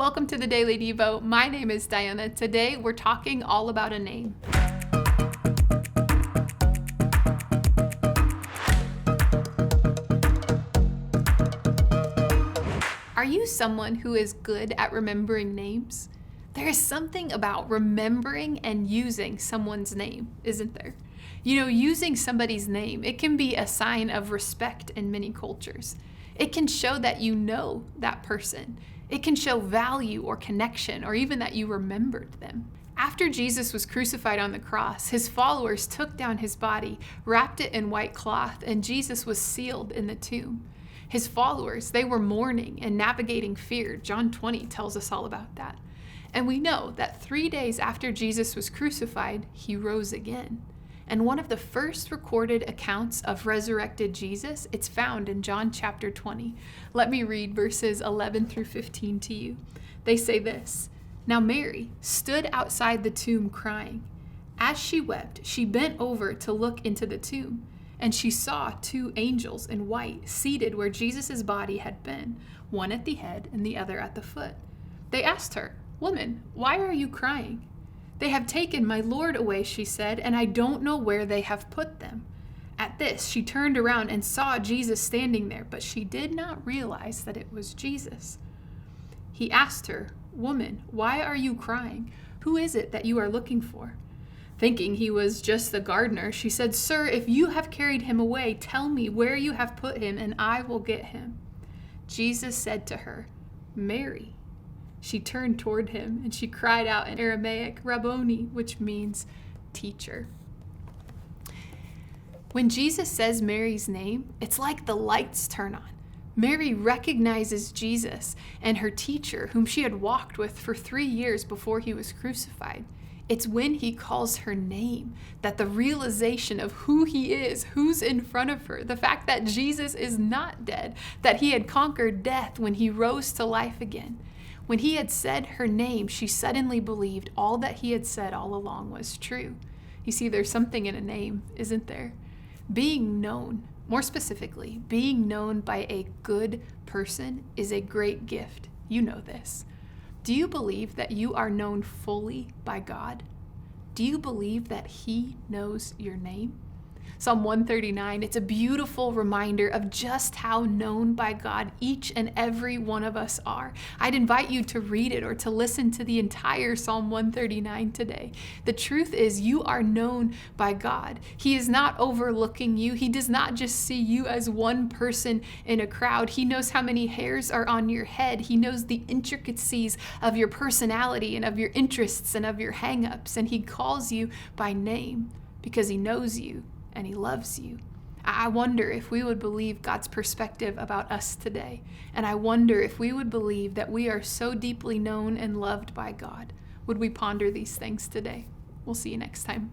Welcome to the Daily Devo. My name is Diana. Today we're talking all about a name. Are you someone who is good at remembering names? There is something about remembering and using someone's name, isn't there? Using somebody's name, it can be a sign of respect in many cultures. It can show that you know that person. It can show value or connection, or even that you remembered them. After Jesus was crucified on the cross, his followers took down his body, wrapped it in white cloth, and Jesus was sealed in the tomb. His followers, they were mourning and navigating fear. John 20 tells us all about that. And we know that 3 days after Jesus was crucified, he rose again. And one of the first recorded accounts of resurrected Jesus, it's found in John chapter 20. Let me read verses 11 through 15 to you. They say this: "Now Mary stood outside the tomb crying. As she wept, she bent over to look into the tomb, and she saw 2 angels in white seated where Jesus' body had been, one at the head and the other at the foot. They asked her, 'Woman, why are you crying?' 'They have taken my Lord away,' she said, 'and I don't know where they have put them.' At this, she turned around and saw Jesus standing there, but she did not realize that it was Jesus. He asked her, 'Woman, why are you crying? Who is it that you are looking for?' Thinking he was just the gardener, she said, 'Sir, if you have carried him away, tell me where you have put him, and I will get him.' Jesus said to her, 'Mary.' She turned toward him, and she cried out in Aramaic, 'Rabboni,' which means teacher." When Jesus says Mary's name, it's like the lights turn on. Mary recognizes Jesus and her teacher, whom she had walked with for 3 years before he was crucified. It's when he calls her name that the realization of who he is, who's in front of her, the fact that Jesus is not dead, that he had conquered death when he rose to life again. When he had said her name, she suddenly believed all that he had said all along was true. You see, there's something in a name, isn't there? Being known, more specifically, being known by a good person is a great gift. You know this. Do you believe that you are known fully by God? Do you believe that he knows your name? Psalm 139, it's a beautiful reminder of just how known by God each and every one of us are. I'd invite you to read it or to listen to the entire Psalm 139 today. The truth is, you are known by God. He is not overlooking you. He does not just see you as one person in a crowd. He knows how many hairs are on your head. He knows the intricacies of your personality and of your interests and of your hang-ups. And he calls you by name because he knows you and he loves you. I wonder if we would believe God's perspective about us today. And I wonder if we would believe that we are so deeply known and loved by God. Would we ponder these things today? We'll see you next time.